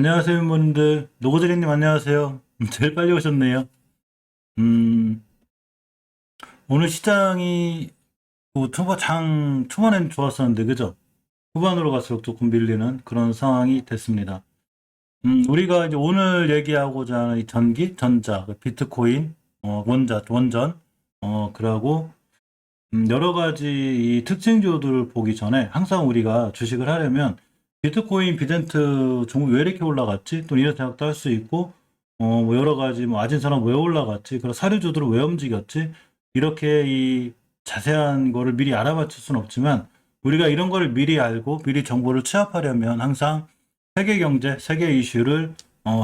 안녕하세요, 분들. 노고재리님 안녕하세요. 제일 빨리 오셨네요. 음, 오늘 시장이 초반엔 좋았었는데, 그죠? 후반으로 갈수록 조금 밀리는 그런 상황이 됐습니다. 우리가 이제 오늘 얘기하고자 하는 이 전자, 그 비트코인, 원전, 그러고, 여러 가지 이 특징주들을 보기 전에 항상 우리가 주식을 하려면 비트코인, 비덴트 종목 왜 이렇게 올라갔지? 또 이런 생각도 할 수 있고, 뭐 여러 가지 뭐 아진사람 왜 올라갔지? 그리고 사료주들은 왜 움직였지? 이렇게 이 자세한 거를 미리 알아맞힐 수는 없지만 우리가 이런 거를 미리 알고 미리 정보를 취합하려면 항상 세계 경제, 세계 이슈를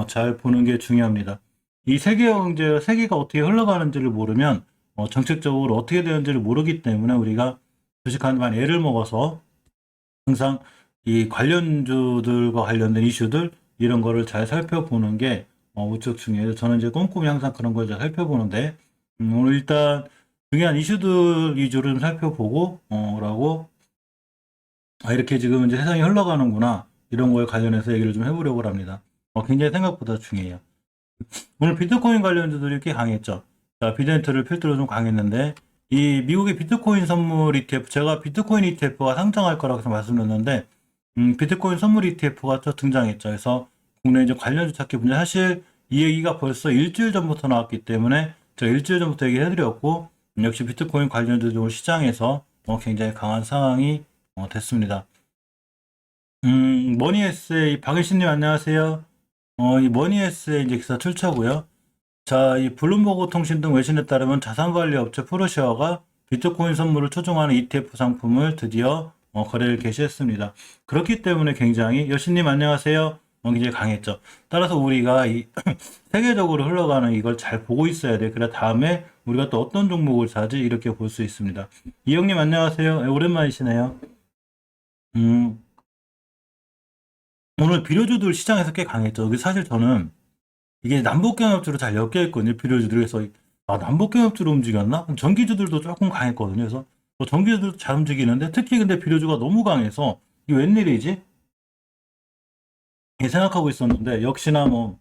잘 보는 게 중요합니다. 이 세계 경제, 세계가 어떻게 흘러가는지를 모르면 정책적으로 어떻게 되는지를 모르기 때문에 우리가 주식하는 애를 먹어서 항상 이 관련주들과 관련된 이슈들 이런 거를 잘 살펴보는 게 무척 중요해요. 저는 이제 꼼꼼히 항상 그런 걸 잘 살펴보는데 오늘 일단 중요한 이슈들 위주로 좀 살펴보고 라고 이렇게 지금 이제 세상이 흘러가는구나 이런 거에 관련해서 얘기를 좀 해보려고 합니다. 굉장히 생각보다 중요해요. 오늘 비트코인 관련주들이 꽤 강했죠. 자, 비덴트를 필두로 좀 강했는데, 이 미국의 비트코인 선물 ETF, 제가 비트코인 ETF가 상장할 거라고 말씀드렸는데, 비트코인 선물 ETF가 또 등장했죠. 그래서 국내 이제 관련주 찾기 분야, 사실 이 얘기가 벌써 일주일 전부터 나왔기 때문에, 제가 일주일 전부터 얘기를 해드렸고, 역시 비트코인 관련주 시장에서 굉장히 강한 상황이 됐습니다. 머니에스의 박일신님 안녕하세요. 이 머니에스의 이제 기사 출처고요. 자, 이 블룸버그 통신 등 외신에 따르면 자산관리 업체 프로시어가 비트코인 선물을 초종하는 ETF 상품을 드디어 거래를 개시했습니다. 그렇기 때문에 굉장히 여신님 안녕하세요. 굉장히 강했죠. 따라서 우리가 이 세계적으로 흘러가는 이걸 잘 보고 있어야 돼. 그래 다음에 우리가 또 어떤 종목을 사지 이렇게 볼 수 있습니다. 이형님 안녕하세요. 오랜만이시네요. 음, 오늘 비료주들 시장에서 꽤 강했죠. 사실 저는 이게 남북경협주로 잘 엮여 있거든요. 비료주들이. 그래서 남북경협주로 움직였나? 전기주들도 조금 강했거든요. 그래서 전기주들도 잘 움직이는데 특히 근데 비료주가 너무 강해서 이게 웬일이지? 이렇게 생각하고 있었는데 역시나 뭐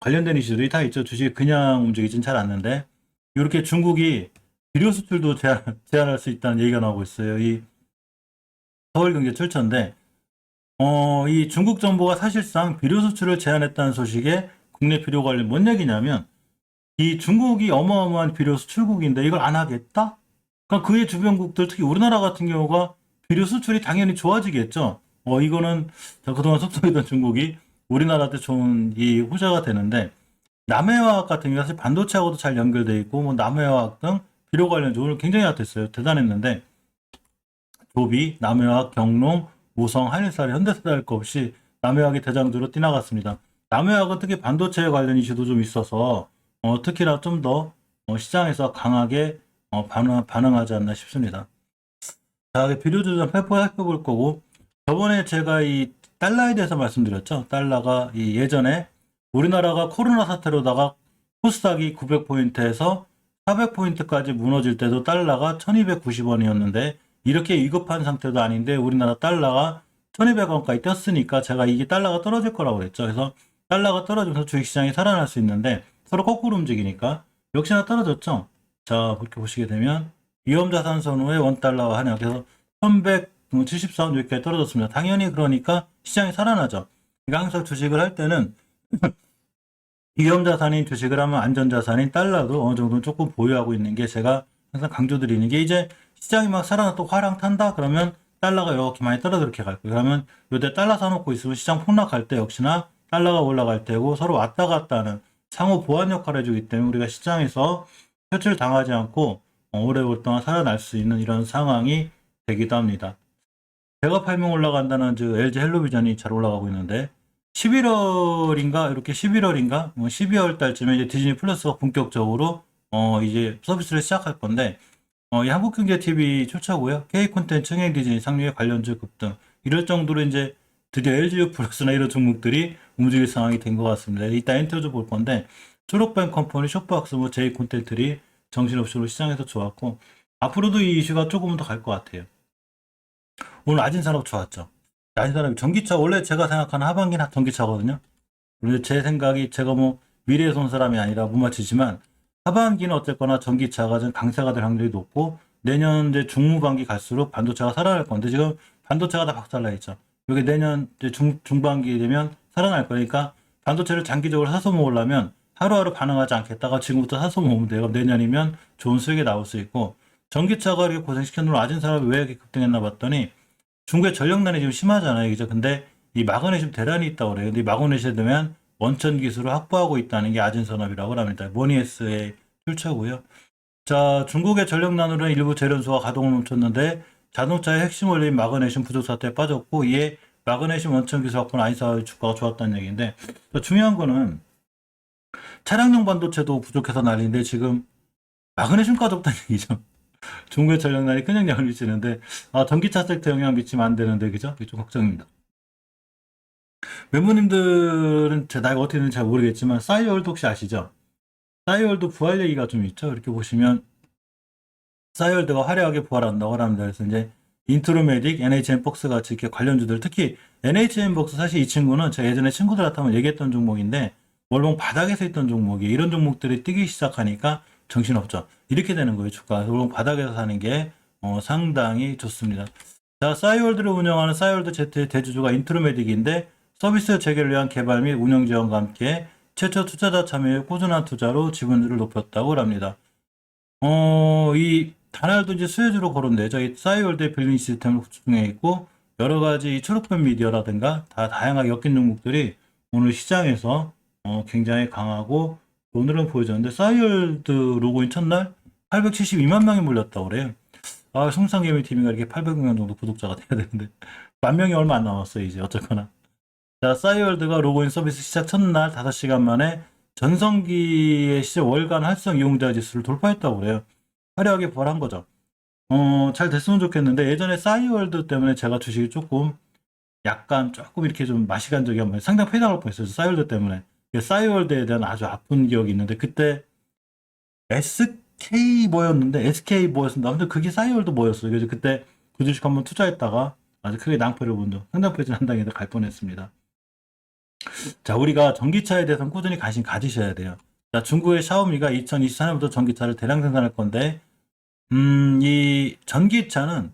관련된 이슈들이 다 있죠. 주식이 그냥 움직이진 잘 않는데 이렇게 중국이 비료 수출도 제한할 수 있다는 얘기가 나오고 있어요. 이 서울경제출처인데 이 중국 정부가 사실상 비료 수출을 제한했다는 소식에 국내 비료 관련 뭔 얘기냐면 이 중국이 어마어마한 비료 수출국인데 이걸 안 하겠다? 그러니까 그의 주변국들, 특히 우리나라 같은 경우가 비료 수출이 당연히 좋아지겠죠. 이거는 그동안 속속이던 중국이 우리나라한테 좋은 이 호재가 되는데 남해화학 같은 경우 사실 반도체하고도 잘 연결돼 있고 뭐 남해화학 등 비료 관련 오늘 굉장히 핫했어요. 대단했는데 조비, 남해화학, 경농, 우성, 한일사를 현대사도 할 거 없이 남해화학이 대장주로 뛰나갔습니다. 남해화학은 특히 반도체 관련 이슈도 좀 있어서 특히나 좀 더 시장에서 강하게 반응하지 않나 싶습니다. 자, 비료주 좀 살펴볼 거고 저번에 제가 이 달러에 대해서 말씀드렸죠. 달러가 이 예전에 우리나라가 코로나 사태로다가 코스닥이 900포인트에서 400포인트까지 무너질 때도 달러가 1290원이었는데 이렇게 위급한 상태도 아닌데 우리나라 달러가 1200원까지 뛰었으니까 제가 이게 달러가 떨어질 거라고 그랬죠. 그래서 달러가 떨어지면서 주식시장이 살아날 수 있는데 서로 거꾸로 움직이니까 역시나 떨어졌죠. 자, 그렇게 보시게 되면 위험자산 선호의 원달러와 한약 그래서 1174원 여기까지 떨어졌습니다. 당연히 그러니까 시장이 살아나죠. 그러니까 항상 주식을 할 때는 위험자산인 주식을 하면 안전자산인 달러도 어느 정도 조금 보유하고 있는 게 제가 항상 강조드리는 게 이제 시장이 막 살아나 또 화랑 탄다 그러면 달러가 이렇게 많이 떨어져 이렇게 갈 거예요. 그러면 요때 달러 사놓고 있으면 시장 폭락할 때 역시나 달러가 올라갈 때고 서로 왔다 갔다 하는 상호 보완 역할을 해주기 때문에 우리가 시장에서 표출 당하지 않고 오래올 동안 살아날 수 있는 이런 상황이 되기도 합니다. 배가 팔면 올라간다는 LG 헬로비전이 잘 올라가고 있는데 11월인가 이렇게 11월인가 12월 달쯤에 이제 디즈니 플러스가 본격적으로 이제 서비스를 시작할 건데 이 한국경제TV 출처고요. K콘텐츠, 흥행디즈니, 상류의 관련주 급등 이럴 정도로 이제 드디어 LGU 플러스나 이런 종목들이 움직일 상황이 된 것 같습니다. 이따 인터뷰 볼 건데 졸업반 컴퍼니, 쇼박스, 뭐 J콘텐츠들이 정신없이 시장에서 좋았고 앞으로도 이 이슈가 조금 더 갈 것 같아요. 오늘 아진산업 좋았죠. 아진산업이 전기차 원래 제가 생각하는 하반기는 전기차거든요. 그런데 제 생각이 제가 뭐 미래에 온 사람이 아니라 못 맞추지만 하반기는 어쨌거나 전기차가 좀 강세가 될 확률이 높고 내년 이제 중후반기 갈수록 반도체가 살아날 건데 지금 반도체가 다 박살나 있죠. 여기 내년 이제 중반기 되면 살아날 거니까 반도체를 장기적으로 사서 모으려면 하루하루 반응하지 않겠다가 지금부터 사서 모으면 돼요. 내년이면 좋은 수익이 나올 수 있고 전기차가 이렇게 고생시켜 놓은 아진 사람이 왜 이렇게 급등했나 봤더니 중국의 전력난이 지금 심하잖아요. 그죠? 근데 이 마그네슘 대란이 있다고 그래요. 근데 이 마그네슘에 되면 원천 기술을 확보하고 있다는 게 아진산업이라고 합니다. 모니에스의 출처고요. 자, 중국의 전력난으로는 일부 재련소가 가동을 멈췄는데 자동차의 핵심 원료인 마그네슘 부족 사태에 빠졌고 이에 마그네슘 원천 기술 확보는 아인사의 주가가 좋았다는 얘기인데 중요한 거는 차량용 반도체도 부족해서 난리인데 지금 마그네슘까지 없다는 얘기죠. 중국의 전력난이 큰 영향을 미치는데 전기차 섹터 영향 미치면 안 되는데 그죠? 이게 좀 걱정입니다. 멤버님들은 제 나이가 어떻게 되는지 잘 모르겠지만 싸이월드 혹시 아시죠? 싸이월드 부활 얘기가 좀 있죠. 이렇게 보시면 싸이월드가 화려하게 부활한다고 합니다. 그래서 이제 인트로메딕, NHN-폭스 같이 이렇게 관련주들 특히 NHN-폭스 사실 이 친구는 제가 예전에 친구들한테 한번 얘기했던 종목인데 월봉 바닥에서 있던 종목이 이런 종목들이 뛰기 시작하니까 정신없죠. 이렇게 되는 거예요. 주가. 월봉 바닥에서 사는 게 상당히 좋습니다. 자, 싸이월드를 운영하는 싸이월드 Z의 대주주가 인트로메딕인데 서비스 재개를 위한 개발 및 운영 지원과 함께 최초 투자자 참여의 꾸준한 투자로 지분율을 높였다고 합니다. 이 단알도 이제 수혜주로 거론돼 저희 싸이월드의 빌딩 시스템을 구축해 있고 여러 가지 초록빛 미디어라든가 다 다양하게 엮인 종목들이 오늘 시장에서 굉장히 강하고 오늘은 보여줬는데 싸이월드 로그인 첫날 872만 명이 몰렸다고 그래요. 송상개미TV가 이렇게 800명 정도 구독자가 돼야 되는데 10,000명이 얼마 안 남았어요 이제 어쨌거나. 자, 싸이월드가 로그인 서비스 시작 첫날 5시간 만에 전성기의 시절 월간 활성 이용자 지수를 돌파했다고 그래요. 화려하게 부활한 거죠. 잘 됐으면 좋겠는데 예전에 싸이월드 때문에 제가 주식이 조금 이렇게 좀 맛이 간 적이 한번 상당히 패당할 뻔했어요. 싸이월드 때문에. 싸이월드에 대한 아주 아픈 기억이 있는데 그때 SK 뭐였는데 SK 뭐였습니다. 아무튼 그게 싸이월드 뭐였어요. 그래서 그때 그 주식 한번 투자했다가 아주 크게 낭패를 본 적, 상당패진 한 당에도 갈 뻔했습니다. 자, 우리가 전기차에 대해서는 꾸준히 관심 가지셔야 돼요. 자, 중국의 샤오미가 2024년부터 전기차를 대량 생산할 건데, 이 전기차는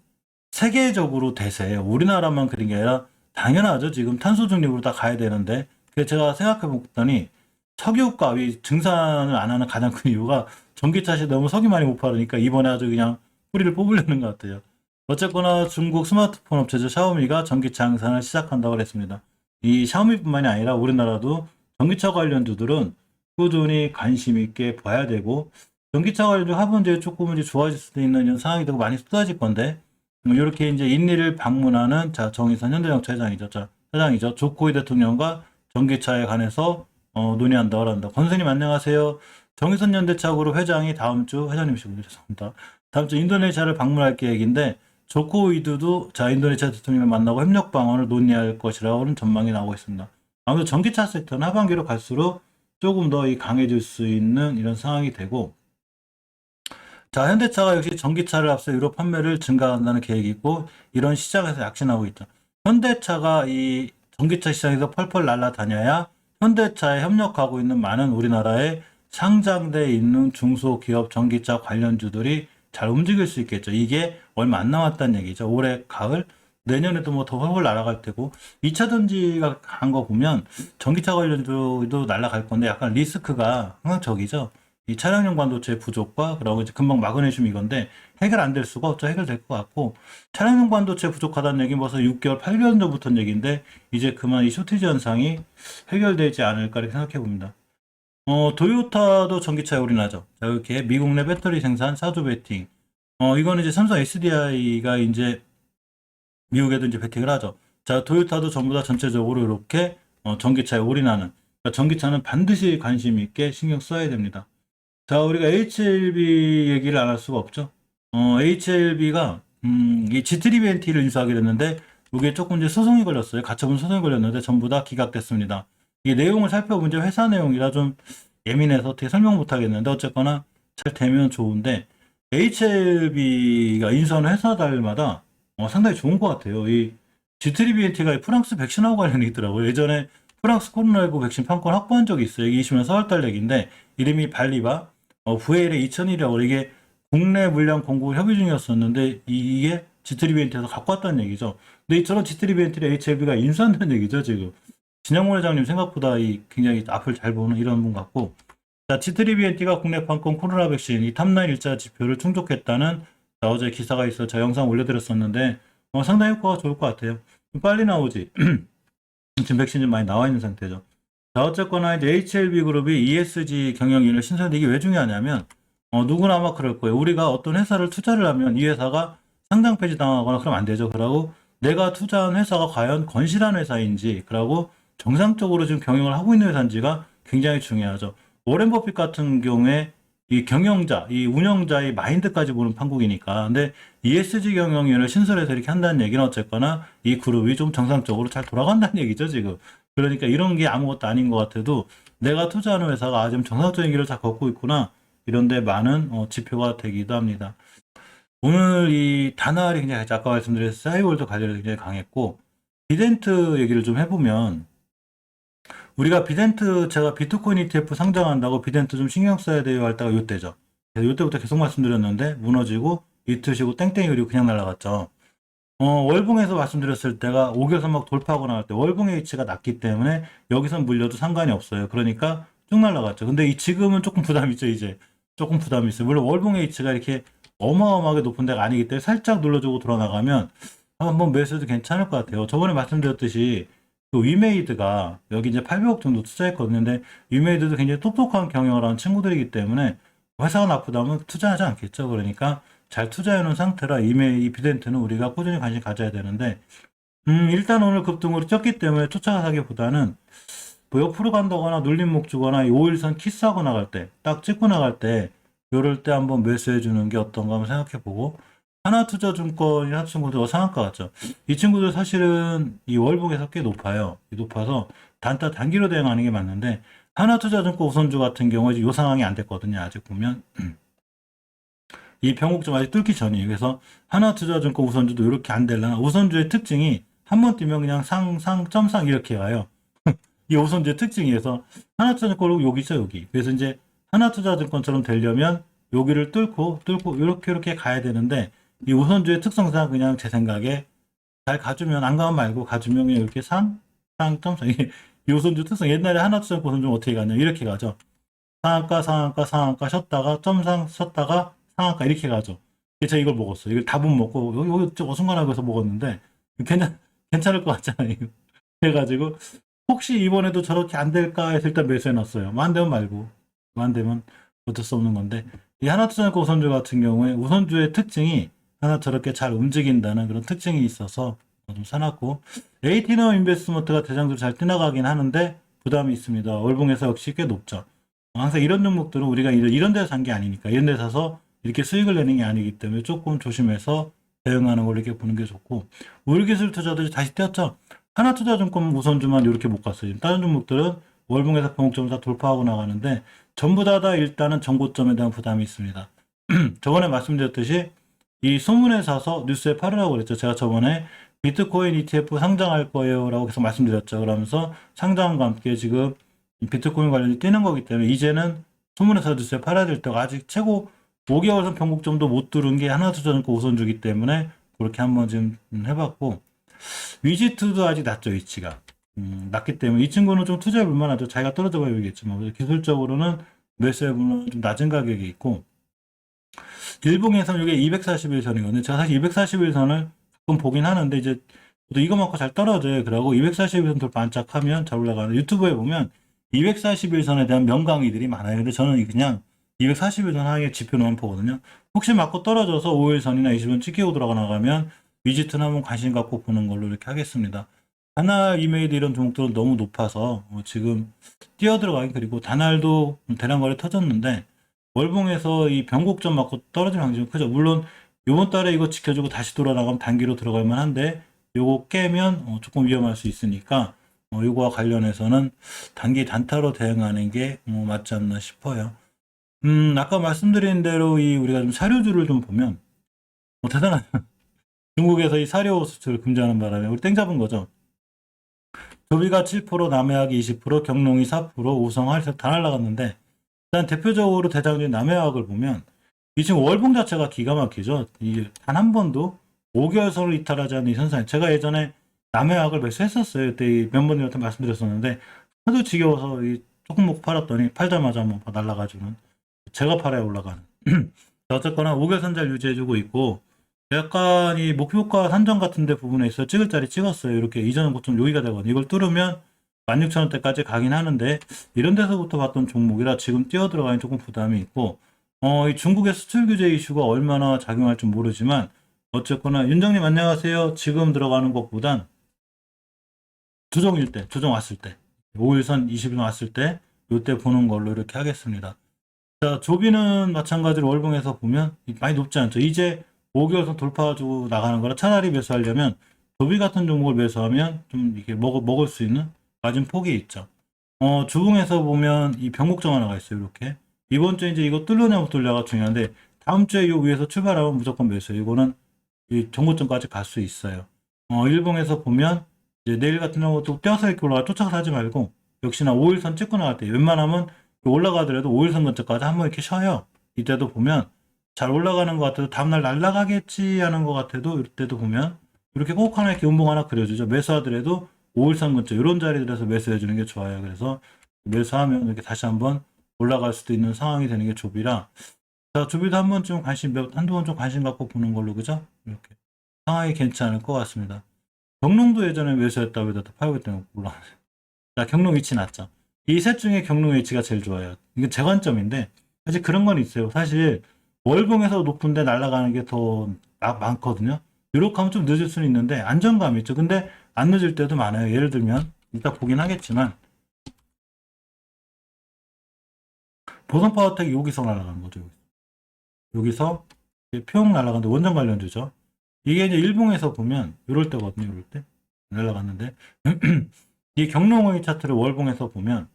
세계적으로 대세예요. 우리나라만 그런 게 아니라 당연하죠. 지금 탄소 중립으로 다 가야 되는데, 그래서 제가 생각해 봤더니 석유가 이 증산을 안 하는 가장 큰 이유가 전기차시 너무 석유 많이 못 팔으니까 이번에 아주 그냥 뿌리를 뽑으려는 것 같아요. 어쨌거나 중국 스마트폰 업체죠. 샤오미가 전기차 양산을 시작한다고 그랬습니다. 이 샤오미뿐만이 아니라 우리나라도 전기차 관련주들은 꾸준히 관심 있게 봐야 되고 전기차 관련주 하반기에 조금 이제 좋아질 수도 있는 이런 상황이 되고 많이 쏟아질 건데 이렇게 이제 인리를 방문하는 자 정의선 현대자동차 회장이죠. 회장이죠. 조코이 대통령과 전기차에 관해서 논의한다고 합니다. 권선생님 안녕하세요. 정의선 현대차 그룹 회장이 다음 주 회장님이시군요. 죄송합니다. 다음 주 인도네시아를 방문할 계획인데 조코 위도도 자 인도네시아 대통령을 만나고 협력 방안을 논의할 것이라고는 전망이 나오고 있습니다. 아무래도 전기차 섹터는 하반기로 갈수록 조금 더 강해질 수 있는 이런 상황이 되고 자 현대차가 역시 전기차를 앞서 유럽 판매를 증가한다는 계획이 있고 이런 시장에서 약진하고 있죠. 현대차가 이 전기차 시장에서 펄펄 날아다녀야 현대차에 협력하고 있는 많은 우리나라에 상장돼 있는 중소기업 전기차 관련주들이 잘 움직일 수 있겠죠. 이게 얼마 안 남았다는 얘기죠. 올해 가을, 내년에도 뭐 더 훨훨 날아갈 테고 2차 전지가 간 거 보면 전기차 관련주도 날아갈 건데 약간 리스크가 항상 저기죠. 이 차량용 반도체 부족과 그리고 이제 금방 마그네슘 이건데 해결 안 될 수가 없죠. 해결될 것 같고 차량용 반도체 부족하다는 얘기 벌써 6개월, 8개월 전부터 얘기인데 이제 그만 이 쇼티지 현상이 해결되지 않을까 이렇게 생각해 봅니다. 도요타도 전기차에 올인하죠. 자, 이렇게 미국 내 배터리 생산 사주 베팅. 이거는 이제 삼성 SDI가 이제 미국에도 이제 베팅을 하죠. 자, 도요타도 전부 다 전체적으로 이렇게 전기차에 올인하는. 그러니까 전기차는 반드시 관심 있게 신경 써야 됩니다. 자, 우리가 HLB 얘기를 안 할 수가 없죠. HLB가 이 G3BNT를 인수하게 됐는데 이게 조금 이제 소송이 걸렸어요. 가처분 소송이 걸렸는데 전부 다 기각됐습니다. 이 내용을 살펴본 게 회사 내용이라 좀 예민해서 어떻게 설명 못 하겠는데 어쨌거나 잘 되면 좋은데 HLB가 인수하는 회사들마다 상당히 좋은 것 같아요. 이 G3BNT가 프랑스 백신하고 관련이 있더라고요. 예전에 프랑스 코로나19 백신 판권 확보한 적이 있어요. 이게 20년 4월달 얘기인데 이름이 발리바 VLA 2000이라고 이게 국내 물량 공급 협의 중이었었는데 이게 G3비엔티에서 갖고 왔다는 얘기죠. 근데 저런 G3비엔티 HLB가 인수한다는 얘기죠 지금. 진영모 회장님 생각보다 굉장히 앞을 잘 보는 이런 분 같고 자, G3비엔티가 국내 판권 코로나 백신 이 탑라인 일자 지표를 충족했다는 자, 어제 기사가 있어 저 영상 올려드렸었는데 상당히 효과가 좋을 것 같아요. 빨리 나오지. 지금 백신이 많이 나와 있는 상태죠. 자, 어쨌거나 이제 HLB 그룹이 ESG 경영인을 신설하는데 이게 왜 중요하냐면 누구나 아마 그럴 거예요. 우리가 어떤 회사를 투자를 하면 이 회사가 상장 폐지 당하거나 그러면 안 되죠. 그러고 내가 투자한 회사가 과연 건실한 회사인지 그러고 정상적으로 지금 경영을 하고 있는 회사인지가 굉장히 중요하죠. 워렌 버핏 같은 경우에 이 경영자, 이 운영자의 마인드까지 보는 판국이니까. 근데 ESG 경영위원회를 신설해서 이렇게 한다는 얘기는 어쨌거나 이 그룹이 좀 정상적으로 잘 돌아간다는 얘기죠, 지금. 그러니까 이런 게 아무것도 아닌 것 같아도 내가 투자하는 회사가 지금 정상적인 길을 다 걷고 있구나. 이런데 많은 지표가 되기도 합니다. 오늘 이 다날이 굉장히 아까 말씀드린 싸이월드 관련해서 굉장히 강했고 비덴트 얘기를 좀 해보면 우리가 제가 비트코인 ETF 상장한다고 비덴트 좀 신경 써야 돼요 할 때가 이때죠. 이때부터 계속 말씀드렸는데 무너지고 이틀 쉬고 땡땡이 그리고 그냥 날아갔죠. 월봉에서 말씀드렸을 때가 5개선 막 돌파하고 나갈 때 월봉 H가 낮기 때문에 여기선 물려도 상관이 없어요. 그러니까 쭉 날아갔죠. 근데 지금은 조금 부담이 있죠, 이제. 조금 부담이 있어요. 물론 월봉 H가 이렇게 어마어마하게 높은 데가 아니기 때문에 살짝 눌러주고 돌아나가면 한번 매수해도 괜찮을 것 같아요. 저번에 말씀드렸듯이 그 위메이드가 여기 이제 800억 정도 투자했거든요. 근데 위메이드도 굉장히 똑똑한 경영을 하는 친구들이기 때문에 회사가 나쁘다면 투자하지 않겠죠. 그러니까 잘 투자해놓은 상태라 이 비덴트는 우리가 꾸준히 관심 가져야 되는데 일단 오늘 급등으로 쪘기 때문에 쫓아가기보다는 뭐 옆으로 간다거나 눌림목 주거나 이 5일선 키스하고 나갈 때 딱 찍고 나갈 때 요럴 때 한번 매수해 주는 게 어떤가 한번 생각해 보고 하나투자증권이 하나투자증권도 상한가 같죠. 이 친구들 사실은 이 월봉에서 꽤 높아요. 높아서 단기로 대응하는 게 맞는데 하나투자증권 우선주 같은 경우에 이 상황이 안 됐거든요. 아직 보면 이 변곡점 아직 뚫기 전이에요. 그래서 하나투자증권 우선주도 이렇게 안 되려나 우선주의 특징이 한 번 뛰면 그냥 점상 이렇게 가요. 이 우선주의 특징이어서 하나투자증권 여기 있죠, 여기. 그래서 이제 하나투자증권처럼 되려면 여기를 뚫고 이렇게 가야 되는데 이 우선주의 특성상 그냥 제 생각에 잘 가주면 안 가면 말고 가주면 그냥 이렇게 점상 이 우선주 특성 옛날에 하나투자증권 우선주 어떻게 가냐 이렇게 가죠. 상한가 쉬었다가 점상 쉬었다가 상한가 이렇게 가죠. 제가 이걸 먹었어요. 이걸 다 못 먹고 여기 어중간하게 해서 먹었는데 괜찮을 것 같잖아요. 그래가지고 혹시 이번에도 저렇게 안 될까 해서 일단 매수해 놨어요. 안 되면 말고 안 되면 어쩔 수 없는 건데 이 하나투자증권 우선주 같은 경우에 우선주의 특징이 하나 저렇게 잘 움직인다는 그런 특징이 있어서 좀 사놨고 에이티너 인베스트먼트가 대장주로 잘 뛰어가긴 하는데 부담이 있습니다. 월봉에서 역시 꽤 높죠. 항상 이런 종목들은 우리가 이런 데서 산 게 아니니까 이런 데 사서 이렇게 수익을 내는 게 아니기 때문에 조금 조심해서 대응하는 걸 이렇게 보는 게 좋고 우리기술 투자들이 다시 뛰었죠. 하나투자증권 우선주만 이렇게 못 갔어요. 다른 종목들은 월봉에서 변곡점을 다 돌파하고 나가는데 전부 다 일단은 정고점에 대한 부담이 있습니다. 저번에 말씀드렸듯이 이 소문에 사서 뉴스에 팔으라고 그랬죠. 제가 저번에 비트코인 ETF 상장할 거예요 라고 계속 말씀드렸죠. 그러면서 상장과 함께 지금 비트코인 관련이 뛰는 거기 때문에 이제는 소문에 사서 뉴스에 팔아야 될 때가 아직 최고 5개월선 변곡점도 못 뚫은 게 하나투자증권 우선주기 때문에 그렇게 한번 좀 해봤고 위지트도 아직 낮죠, 위치가. 낮기 때문에 이 친구는 좀 투자해 볼 만하죠. 자기가 떨어져 봐야겠지만 기술적으로는 매수해보면 좀 낮은 가격이 있고 일봉에서는 이게 241선이거든요. 제가 사실 241선을 가끔 보긴 하는데 이제 또 이거만큼 잘 떨어져요. 그러고 241선 돌 반짝하면 잘 올라가는 유튜브에 보면 241선에 대한 명강의들이 많아요. 근데 저는 그냥 241선 하나의 지표로만 보거든요. 혹시 맞고 떨어져서 5일선이나 20선 찍히고 들어가 나가면 위지트는 한번 관심 갖고 보는 걸로 이렇게 하겠습니다. 다날 이메일 이런 종목들은 너무 높아서 지금 뛰어들어가긴 그리고 다날도 대량 거래 터졌는데 월봉에서 이 변곡점 맞고 떨어질 확률이 크죠. 물론 이번 달에 이거 지켜주고 다시 돌아나가면 단기로 들어갈 만한데 요거 깨면 조금 위험할 수 있으니까 요거와 관련해서는 단기 단타로 대응하는 게 맞지 않나 싶어요. 아까 말씀드린 대로 우리가 좀 사료주를 좀 보면 대단한 중국에서 이 사료 수출을 금지하는 바람에 우리 땡 잡은 거죠. 조비가 7%, 남해학이 20%, 경농이 4%, 우성할 다 날라갔는데 일단 대표적으로 대장주인 남해학을 보면 이 지금 월봉 자체가 기가 막히죠. 이게 단 한 번도 5개월선을 이탈하지 않는 이 현상. 제가 예전에 남해학을 매수했었어요. 그때 이 멤버님한테 말씀드렸었는데 하도 지겨워서 이 조금 먹고 팔았더니 팔자마자 한번 날라가지고는 제가 팔아야 올라가는. 어쨌거나 5개월선잘 유지해주고 있고 약간 이 목표가 산정 같은 데 부분에 있어 찍을 자리 찍었어요. 이렇게 이전은 보통 여기가 되거든요. 이걸 뚫으면 16,000원대까지 가긴 하는데 이런 데서부터 봤던 종목이라 지금 뛰어들어가는 조금 부담이 있고 이 중국의 수출 규제 이슈가 얼마나 작용할지 모르지만 어쨌거나 윤정님 안녕하세요. 지금 들어가는 것보단 조정일 때, 조정 왔을 때 5일선 20일 왔을 때 요때 보는 걸로 이렇게 하겠습니다. 자, 조비는 마찬가지로 월봉에서 보면 많이 높지 않죠. 이제 5개월선 돌파하고 나가는 거라 차라리 매수하려면 조비 같은 종목을 매수하면 좀 이렇게 먹을 수 있는 낮은 폭이 있죠. 주봉에서 보면 이 변곡점 하나가 있어요. 이렇게. 이번 주에 이제 이거 뚫려냐 못 뚫려가 중요한데 다음 주에 이 위에서 출발하면 무조건 매수해요. 이거는 이 정고점까지 갈 수 있어요. 일봉에서 보면 이제 내일 같은 경우도 떼어서 이렇게 올라가 쫓아서 하지 말고 역시나 5일선 찍고 나갈 때 웬만하면 올라가더라도 5일선 근처까지 한번 이렇게 쉬어요. 이때도 보면 잘 올라가는 것 같아도 다음날 날라가겠지 하는 것 같아도 이때도 보면 이렇게 꼭 하나 이렇게 음봉 하나 그려주죠. 매수하더라도 5일선 근처 이런 자리들에서 매수해 주는 게 좋아요. 그래서 매수하면 이렇게 다시 한번 올라갈 수도 있는 상황이 되는 게 조비라. 자, 조비도 한 번쯤 한두 번 좀 관심 갖고 보는 걸로, 그죠? 이렇게. 상황이 괜찮을 것 같습니다. 경농도 예전에 매수했다고 해도 팔고 있다고 올라가네. 자, 경농 위치 낮죠. 이 셋 중에 경농 위치가 제일 좋아요. 이건 제 관점인데, 사실 그런 건 있어요. 사실, 월봉에서 높은데 날아가는 게 더 많거든요. 이렇게 하면 좀 늦을 수는 있는데, 안정감이 있죠. 근데 안 늦을 때도 많아요. 예를 들면, 이따 보긴 하겠지만, 보성파워텍이 여기서 날아가는 거죠. 여기서 평 날아가는데 원전 관련주죠. 이게 이제 일봉에서 보면 이럴 때거든요. 이럴 때 날아갔는데 이 경롱의 차트를 월봉에서 보면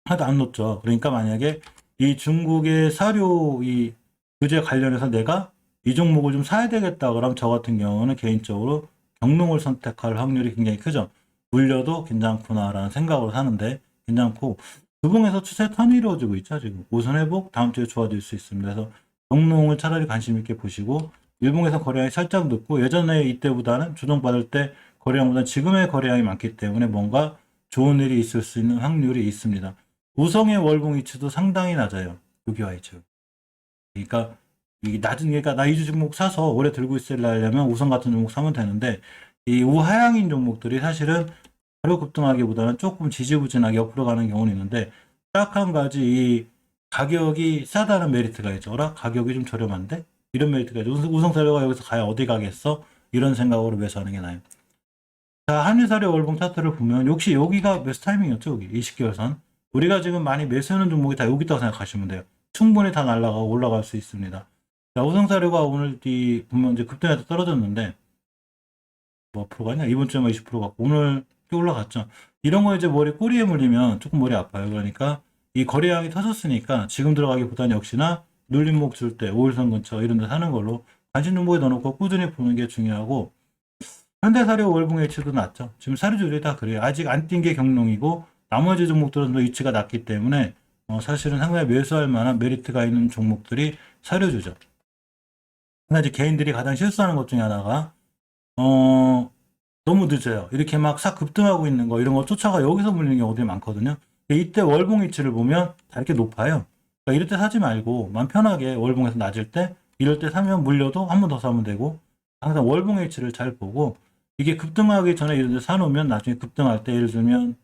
하나도 안 높죠. 그러니까 만약에 이 중국의 사료 이 규제 관련해서 내가 이 종목을 좀 사야 되겠다 그러면 저 같은 경우는 개인적으로 경농을 선택할 확률이 굉장히 크죠. 물려도 괜찮구나라는 생각으로 사는데 괜찮고 주봉에서 추세 턴이 이루어지고 있죠. 지금 우선 회복 다음 주에 좋아질 수 있습니다. 그래서 경농을 차라리 관심 있게 보시고 일봉에서 거래량이 살짝 늦고 예전에 이때보다는 조정받을 때 거래량보다 지금의 거래량이 많기 때문에 뭔가 좋은 일이 있을 수 있는 확률이 있습니다. 우성의 월봉 위치도 상당히 낮아요. 여기 와 있죠. 그러니까 이게 낮은 그러니까 나 이 종목 사서 오래 들고 있으려면 우성 같은 종목 사면 되는데 이 우하향인 종목들이 사실은 바로 급등하기보다는 조금 지지부진하게 옆으로 가는 경우는 있는데 딱 한 가지 이 가격이 싸다는 메리트가 있죠. 어라? 가격이 좀 저렴한데? 이런 메리트가 있죠. 우성사료가 여기서 가야 어디 가겠어? 이런 생각으로 매수하는 게 나아요. 자, 한일사료 월봉 차트를 보면 역시 여기가 매수 타이밍이었죠. 여기 20개월선. 우리가 지금 많이 매수하는 종목이 다 여기 있다고 생각하시면 돼요. 충분히 다 날아가고 올라갈 수 있습니다. 자, 우성사료가 오늘 보면 이제 급등해서 떨어졌는데 뭐 프로가 아니야? 이번 주에만 20% 갖고 오늘 올라갔죠. 이런 거 이제 꼬리에 물리면 조금 머리 아파요. 그러니까 이 거래량이 터졌으니까 지금 들어가기보다는 역시나 눌림목 줄 때 5일선 근처 이런 데 사는 걸로 관심 종목에 넣어놓고 꾸준히 보는 게 중요하고 현대사료 월봉 H도 낮죠. 지금 사료주들이 다 그래요. 아직 안 뛴 게 경농이고 나머지 종목들은 위치가 낮기 때문에 사실은 상당히 매수할 만한 메리트가 있는 종목들이 사료주죠. 근데 이제 개인들이 가장 실수하는 것 중에 하나가 너무 늦어요. 이렇게 막 싹 급등하고 있는 거 이런 거 쫓아가 여기서 물리는 경우들이 많거든요. 이때 월봉 위치를 보면 다 이렇게 높아요. 그러니까 이럴 때 사지 말고 마음 편하게 월봉에서 낮을 때 이럴 때 사면 물려도 한 번 더 사면 되고 항상 월봉 위치를 잘 보고 이게 급등하기 전에 이런 데 사놓으면 나중에 급등할 때 예를 들면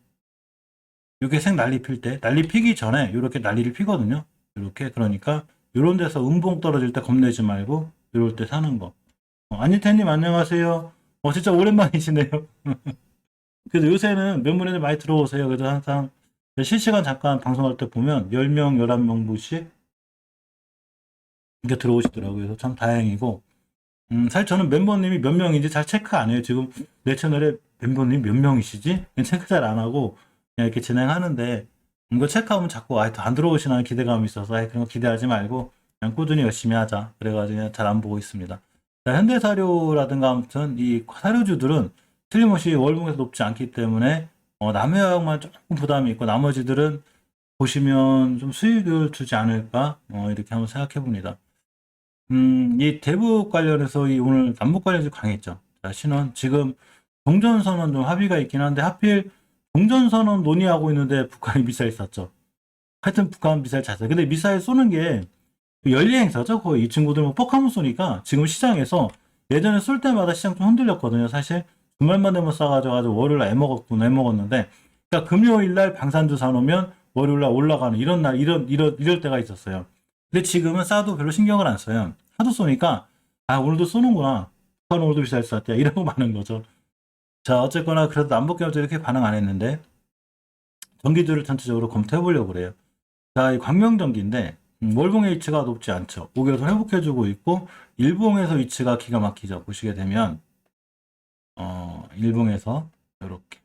이렇게 생 난리 필 때 난리 피기 전에 이렇게 난리를 피거든요. 이렇게 그러니까 이런 데서 음봉 떨어질 때 겁내지 말고 이럴 때 사는 거. 안니태님 안녕하세요. 진짜 오랜만이시네요. 그래서 요새는 멤버들 많이 들어오세요. 그래서 항상 실시간 잠깐 방송할 때 보면 10명, 11명씩 이렇게 들어오시더라고요. 그래서 참 다행이고 사실 저는 멤버님이 몇 명인지 잘 체크 안 해요. 지금 내 채널에 멤버님 몇 명이시지? 체크 잘 안 하고 그냥 이렇게 진행하는데 이거 체크하면 자꾸 더 안 들어오시나 기대감이 있어서 그런 거 기대하지 말고 그냥 꾸준히 열심히 하자. 그래가지고 잘 안 보고 있습니다. 자, 현대사료라든가 아무튼 이 사료주들은 틀림없이 월봉에서 높지 않기 때문에 남해역만 조금 부담이 있고 나머지들은 보시면 좀 수익을 주지 않을까 이렇게 한번 생각해 봅니다. 이 대북 관련해서 이 오늘 남북 관련해서 강했죠. 자, 신원 지금 종전선언 좀 합의가 있긴 한데 하필 종전선언 논의하고 있는데 북한이 미사일 쐈죠. 하여튼 북한 미사일 잘 쐈어요. 근데 미사일 쏘는 게 연리행사죠. 거의 이 친구들 뭐 뻑하면 쏘니까 지금 시장에서 예전에 쏠 때마다 시장 좀 흔들렸거든요. 사실 주말만 되면 싸가지고 월요일날 애먹었는데 그러니까 금요일날 방산주 사놓으면 월요일날 올라가는 이런 날 이럴 때가 있었어요. 근데 지금은 싸도 별로 신경을 안 써요. 하도 쏘니까 아 오늘도 쏘는구나. 북한 오늘도 미사일 쐈대 이런 거 많은 거죠. 자 어쨌거나 그래도 남북경제 이렇게 반응 안 했는데 전기주를 전체적으로 검토해 보려고 그래요. 자, 이 광명전기인데 월봉의 위치가 높지 않죠. 5개월 회복해주고 있고 일봉에서 위치가 기가 막히죠. 보시게 되면 일봉에서 이렇게